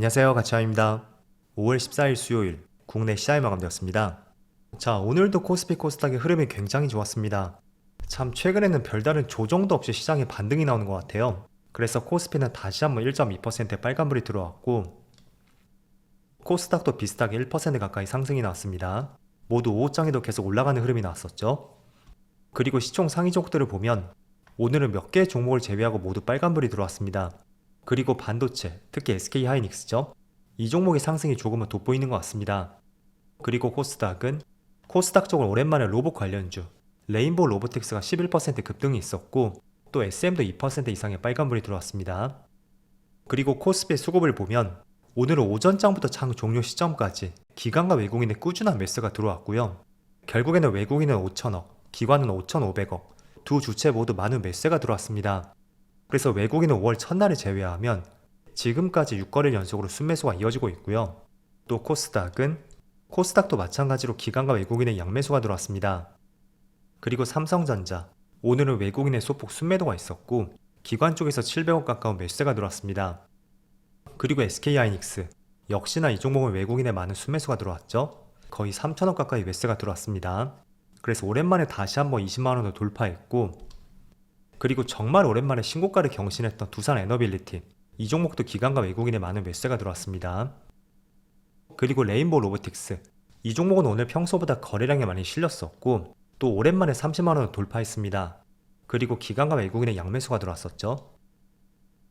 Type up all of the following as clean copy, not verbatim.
안녕하세요, 가치화입니다. 5월 14일 수요일 국내 시장이 마감되었습니다. 자, 오늘도 코스피 코스닥의 흐름이 굉장히 좋았습니다. 참 최근에는 별다른 조정도 없이 시장에 반등이 나오는 것 같아요. 그래서 코스피는 다시 한번 1.2%의 빨간불이 들어왔고 코스닥도 비슷하게 1% 가까이 상승이 나왔습니다. 모두 5호장에도 계속 올라가는 흐름이 나왔었죠. 그리고 시총 상위 종목들을 보면 오늘은 몇 개의 종목을 제외하고 모두 빨간불이 들어왔습니다. 그리고 반도체, 특히 SK하이닉스죠. 이 종목의 상승이 조금은 돋보이는 것 같습니다. 그리고 코스닥은 코스닥 쪽은 오랜만에 로봇 관련주, 레인보우 로보틱스가 11% 급등이 있었고 또 SM도 2% 이상의 빨간불이 들어왔습니다. 그리고 코스피의 수급을 보면 오늘은 오전장부터 장 종료 시점까지 기관과 외국인의 꾸준한 매수가 들어왔고요. 결국에는 외국인은 5천억, 기관은 5,500억, 두 주체 모두 많은 매수가 들어왔습니다. 그래서 외국인은 5월 첫날을 제외하면 지금까지 6거래일 연속으로 순매수가 이어지고 있고요. 또 코스닥도 마찬가지로 기관과 외국인의 양매수가 들어왔습니다. 그리고 삼성전자, 오늘은 외국인의 소폭 순매도가 있었고 기관 쪽에서 700억 가까운 매수가 들어왔습니다. 그리고 SK하이닉스, 역시나 이 종목은 외국인의 많은 순매수가 들어왔죠. 거의 3천억 가까이 매수가 들어왔습니다. 그래서 오랜만에 다시 한번 20만원을 돌파했고 그리고 정말 오랜만에 신고가를 경신했던 두산 에너빌리티, 이 종목도 기관과 외국인의 많은 매수가 들어왔습니다. 그리고 레인보우 로보틱스, 이 종목은 오늘 평소보다 거래량이 많이 실렸었고 또 오랜만에 30만원을 돌파했습니다. 그리고 기관과 외국인의 양매수가 들어왔었죠.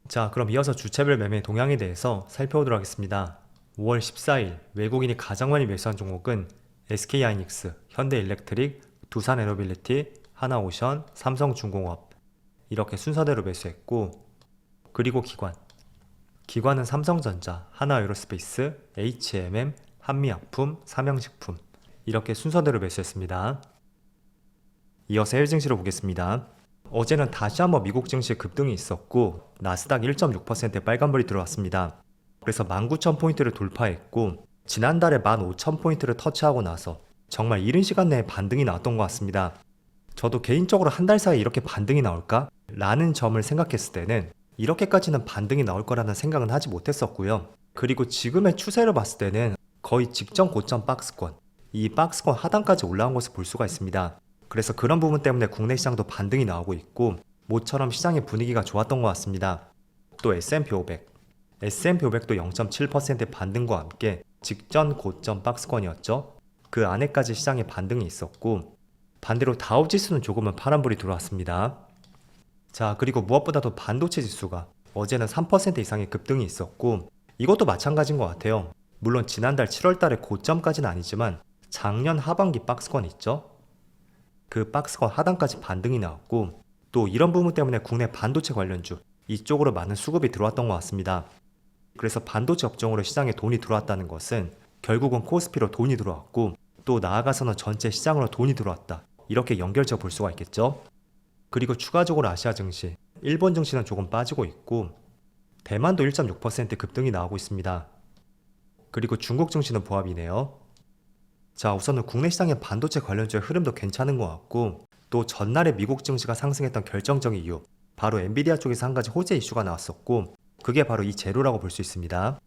자, 그럼 이어서 주체별 매매 동향에 대해서 살펴보도록 하겠습니다. 5월 14일 외국인이 가장 많이 매수한 종목은 SK하이닉스, 현대일렉트릭, 두산에너빌리티, 하나오션, 삼성중공업 이렇게 순서대로 매수했고 그리고 기관은 삼성전자, 하나에어로스페이스, HMM, 한미약품, 삼양식품 이렇게 순서대로 매수했습니다. 이어서 해외 증시로 보겠습니다. 어제는 다시 한번 미국 증시 급등이 있었고 나스닥 1.6%의 빨간불이 들어왔습니다. 그래서 19,000포인트를 돌파했고 지난달에 15,000포인트를 터치하고 나서 정말 이른 시간 내에 반등이 나왔던 것 같습니다. 저도 개인적으로 한 달 사이에 이렇게 반등이 나올까? 라는 점을 생각했을 때는 이렇게까지는 반등이 나올 거라는 생각은 하지 못했었고요. 그리고 지금의 추세를 봤을 때는 거의 직전 고점 박스권, 이 박스권 하단까지 올라온 것을 볼 수가 있습니다. 그래서 그런 부분 때문에 국내 시장도 반등이 나오고 있고 모처럼 시장의 분위기가 좋았던 것 같습니다. 또 S&P 500, S&P 500도 0.7%의 반등과 함께 직전 고점 박스권이었죠. 그 안에까지 시장의 반등이 있었고 반대로 다우지수는 조금은 파란불이 들어왔습니다. 자, 그리고 무엇보다도 반도체 지수가 어제는 3% 이상의 급등이 있었고 이것도 마찬가지인 것 같아요. 물론 지난달 7월달에 고점까지는 아니지만 작년 하반기 박스권 있죠? 그 박스권 하단까지 반등이 나왔고 또 이런 부분 때문에 국내 반도체 관련주 이쪽으로 많은 수급이 들어왔던 것 같습니다. 그래서 반도체 업종으로 시장에 돈이 들어왔다는 것은 결국은 코스피로 돈이 들어왔고 또 나아가서는 전체 시장으로 돈이 들어왔다, 이렇게 연결지어 볼 수가 있겠죠. 그리고 추가적으로 아시아 증시, 일본 증시는 조금 빠지고 있고 대만도 1.6% 급등이 나오고 있습니다. 그리고 중국 증시는 보합이네요. 자, 우선은 국내 시장의 반도체 관련주의 흐름도 괜찮은 것 같고 또 전날에 미국 증시가 상승했던 결정적인 이유, 바로 엔비디아 쪽에서 한 가지 호재 이슈가 나왔었고 그게 바로 이 재료라고 볼 수 있습니다.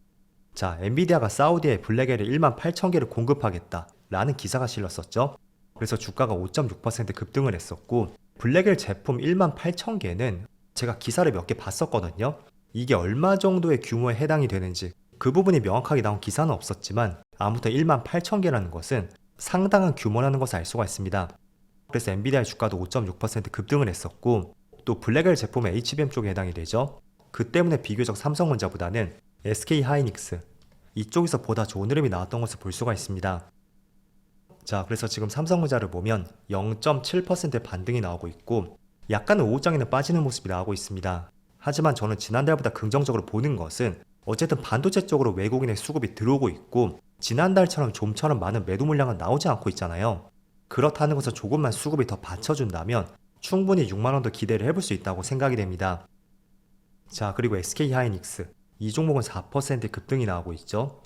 자, 엔비디아가 사우디에 블랙엘을 18,000개를 공급하겠다 라는 기사가 실렸었죠. 그래서 주가가 5.6% 급등을 했었고 블랙엘 제품 18,000개는 제가 기사를 몇 개 봤었거든요. 이게 얼마 정도의 규모에 해당이 되는지 그 부분이 명확하게 나온 기사는 없었지만 아무튼 18,000개라는 것은 상당한 규모라는 것을 알 수가 있습니다. 그래서 엔비디아의 주가도 5.6% 급등을 했었고 또 블랙엘 제품의 HBM 쪽에 해당이 되죠. 그 때문에 비교적 삼성전자보다는 SK하이닉스 이쪽에서 보다 좋은 흐름이 나왔던 것을 볼 수가 있습니다. 자, 그래서 지금 삼성전자를 보면 0.7%의 반등이 나오고 있고 약간은 오후장에는 빠지는 모습이 나오고 있습니다. 하지만 저는 지난달보다 긍정적으로 보는 것은 어쨌든 반도체 쪽으로 외국인의 수급이 들어오고 있고 지난달처럼 좀처럼 많은 매도 물량은 나오지 않고 있잖아요. 그렇다는 것은 조금만 수급이 더 받쳐준다면 충분히 6만원도 기대를 해볼 수 있다고 생각이 됩니다. 자, 그리고 SK하이닉스 이 종목은 4% 급등이 나오고 있죠.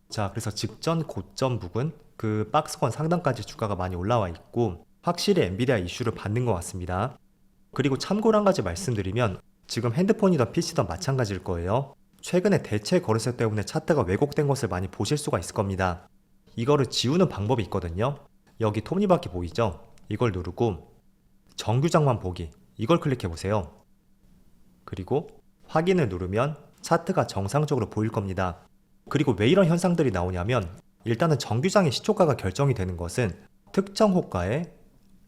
자, 그래서 직전 고점 부근 그 박스권 상단까지 주가가 많이 올라와 있고 확실히 엔비디아 이슈를 받는 것 같습니다. 그리고 참고로 한 가지 말씀드리면 지금 핸드폰이든 PC든 마찬가지일 거예요. 최근에 대체 거래세 때문에 차트가 왜곡된 것을 많이 보실 수가 있을 겁니다. 이거를 지우는 방법이 있거든요. 여기 톱니바퀴 보이죠? 이걸 누르고 정규장만 보기, 이걸 클릭해 보세요. 그리고 확인을 누르면 차트가 정상적으로 보일 겁니다. 그리고 왜 이런 현상들이 나오냐면, 일단은 정규장의 시초가가 결정이 되는 것은 특정 호가에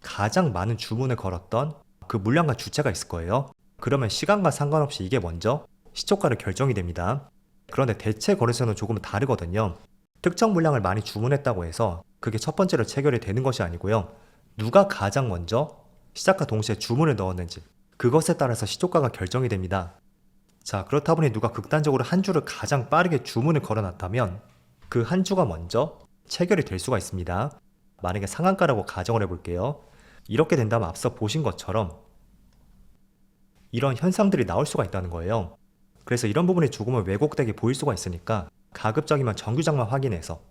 가장 많은 주문을 걸었던 그 물량과 주체가 있을 거예요. 그러면 시간과 상관없이 이게 먼저 시초가를 결정이 됩니다. 그런데 대체 거래소는 조금 다르거든요. 특정 물량을 많이 주문했다고 해서 그게 첫 번째로 체결이 되는 것이 아니고요. 누가 가장 먼저 시작과 동시에 주문을 넣었는지, 그것에 따라서 시초가가 결정이 됩니다. 자, 그렇다 보니 누가 극단적으로 한 주를 가장 빠르게 주문을 걸어놨다면 그 한 주가 먼저 체결이 될 수가 있습니다. 만약에 상한가라고 가정을 해볼게요. 이렇게 된다면 앞서 보신 것처럼 이런 현상들이 나올 수가 있다는 거예요. 그래서 이런 부분이 조금은 왜곡되게 보일 수가 있으니까 가급적이면 정규장만 확인해서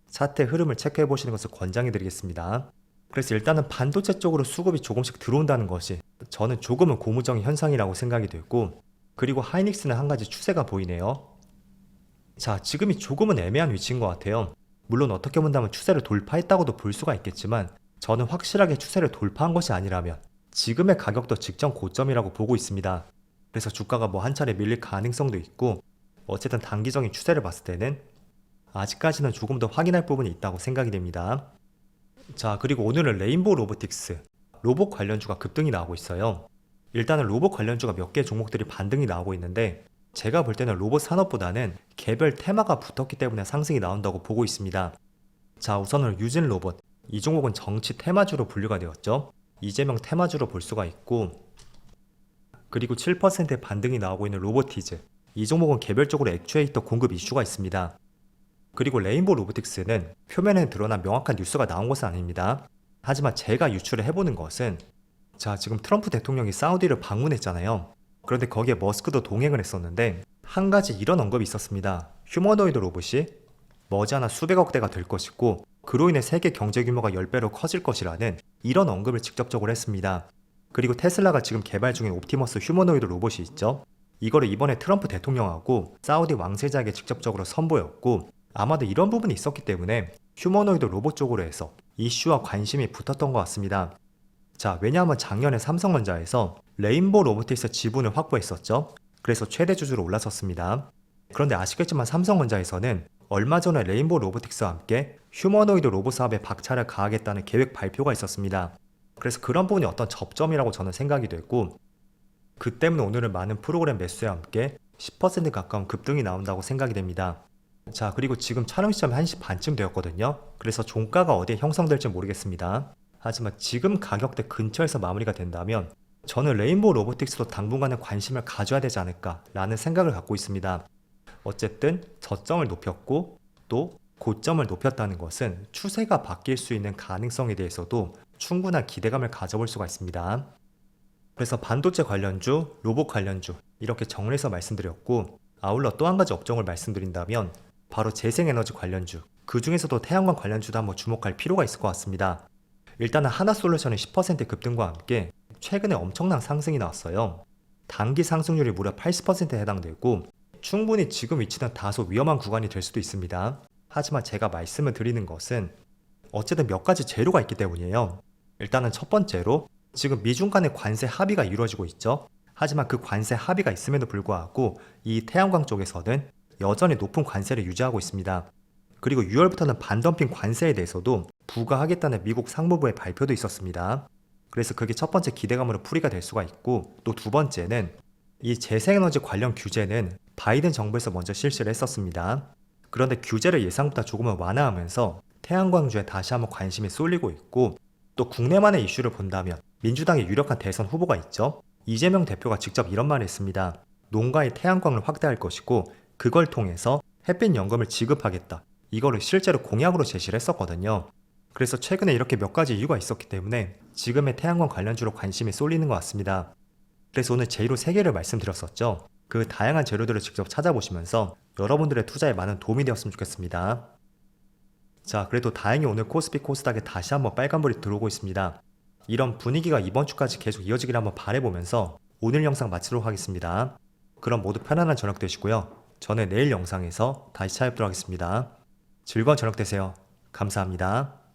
차트의 흐름을 체크해 보시는 것을 권장해 드리겠습니다. 그래서 일단은 반도체 쪽으로 수급이 조금씩 들어온다는 것이 저는 조금은 고무적인 현상이라고 생각이 됐고, 그리고 하이닉스는 한 가지 추세가 보이네요. 자, 지금이 조금은 애매한 위치인 것 같아요. 물론 어떻게 본다면 추세를 돌파했다고도 볼 수가 있겠지만, 저는 확실하게 추세를 돌파한 것이 아니라면 지금의 가격도 직전 고점이라고 보고 있습니다. 그래서 주가가 뭐 한 차례 밀릴 가능성도 있고, 어쨌든 단기적인 추세를 봤을 때는 아직까지는 조금 더 확인할 부분이 있다고 생각이 됩니다. 자, 그리고 오늘은 레인보우 로보틱스, 로봇 관련주가 급등이 나오고 있어요. 일단은 로봇 관련주가 몇 개 종목들이 반등이 나오고 있는데, 제가 볼 때는 로봇 산업보다는 개별 테마가 붙었기 때문에 상승이 나온다고 보고 있습니다. 자, 우선은 유진 로봇, 이 종목은 정치 테마주로 분류가 되었죠. 이재명 테마주로 볼 수가 있고, 그리고 7%의 반등이 나오고 있는 로보티즈, 이 종목은 개별적으로 액추에이터 공급 이슈가 있습니다. 그리고 레인보우 로보틱스는 표면에 드러난 명확한 뉴스가 나온 것은 아닙니다. 하지만 제가 유출을 해보는 것은, 자, 지금 트럼프 대통령이 사우디를 방문했잖아요. 그런데 거기에 머스크도 동행을 했었는데 한 가지 이런 언급이 있었습니다. 휴머노이드 로봇이 머지않아 수백억 대가 될 것이고, 그로 인해 세계 경제 규모가 10배로 커질 것이라는 이런 언급을 직접적으로 했습니다. 그리고 테슬라가 지금 개발 중인 옵티머스 휴머노이드 로봇이 있죠. 이거를 이번에 트럼프 대통령하고 사우디 왕세자에게 직접적으로 선보였고, 아마도 이런 부분이 있었기 때문에 휴머노이드 로봇 쪽으로 해서 이슈와 관심이 붙었던 것 같습니다. 자, 왜냐하면 작년에 삼성전자에서 레인보우 로보틱스 지분을 확보했었죠. 그래서 최대 주주로 올라섰습니다. 그런데 아시겠지만 삼성전자에서는 얼마 전에 레인보우 로보틱스와 함께 휴머노이드 로봇 사업에 박차를 가하겠다는 계획 발표가 있었습니다. 그래서 그런 부분이 어떤 접점이라고 저는 생각이 됐고, 그 때문에 오늘은 많은 프로그램 매수와 함께 10% 가까운 급등이 나온다고 생각이 됩니다. 자, 그리고 지금 촬영 시점이 1시 반쯤 되었거든요. 그래서 종가가 어디에 형성될지 모르겠습니다. 하지만 지금 가격대 근처에서 마무리가 된다면 저는 레인보우 로보틱스도 당분간은 관심을 가져야 되지 않을까 라는 생각을 갖고 있습니다. 어쨌든 저점을 높였고 또 고점을 높였다는 것은 추세가 바뀔 수 있는 가능성에 대해서도 충분한 기대감을 가져볼 수가 있습니다. 그래서 반도체 관련주, 로봇 관련주 이렇게 정리해서 말씀드렸고, 아울러 또 한 가지 업종을 말씀드린다면 바로 재생에너지 관련주, 그 중에서도 태양광 관련주도 한번 주목할 필요가 있을 것 같습니다. 일단은 하나솔루션의 10% 급등과 함께 최근에 엄청난 상승이 나왔어요. 단기 상승률이 무려 80%에 해당되고 충분히 지금 위치는 다소 위험한 구간이 될 수도 있습니다. 하지만 제가 말씀을 드리는 것은 어쨌든 몇 가지 재료가 있기 때문이에요. 일단은 첫 번째로 지금 미중 간의 관세 합의가 이루어지고 있죠. 하지만 그 관세 합의가 있음에도 불구하고 이 태양광 쪽에서는 여전히 높은 관세를 유지하고 있습니다. 그리고 6월부터는 반덤핑 관세에 대해서도 부과하겠다는 미국 상무부의 발표도 있었습니다. 그래서 그게 첫 번째 기대감으로 풀이가 될 수가 있고, 또 두 번째는 이 재생에너지 관련 규제는 바이든 정부에서 먼저 실시를 했었습니다. 그런데 규제를 예상보다 조금은 완화하면서 태양광주에 다시 한번 관심이 쏠리고 있고, 또 국내만의 이슈를 본다면 민주당의 유력한 대선 후보가 있죠. 이재명 대표가 직접 이런 말을 했습니다. 농가의 태양광을 확대할 것이고 그걸 통해서 햇빛 연금을 지급하겠다. 이거를 실제로 공약으로 제시를 했었거든요. 그래서 최근에 이렇게 몇 가지 이유가 있었기 때문에 지금의 태양광 관련주로 관심이 쏠리는 것 같습니다. 그래서 오늘 재료 3개를 말씀드렸었죠. 그 다양한 재료들을 직접 찾아보시면서 여러분들의 투자에 많은 도움이 되었으면 좋겠습니다. 자, 그래도 다행히 오늘 코스피 코스닥에 다시 한번 빨간불이 들어오고 있습니다. 이런 분위기가 이번 주까지 계속 이어지기를 한번 바라보면서 오늘 영상 마치도록 하겠습니다. 그럼 모두 편안한 저녁 되시고요. 저는 내일 영상에서 다시 찾아뵙도록 하겠습니다. 즐거운 저녁 되세요. 감사합니다.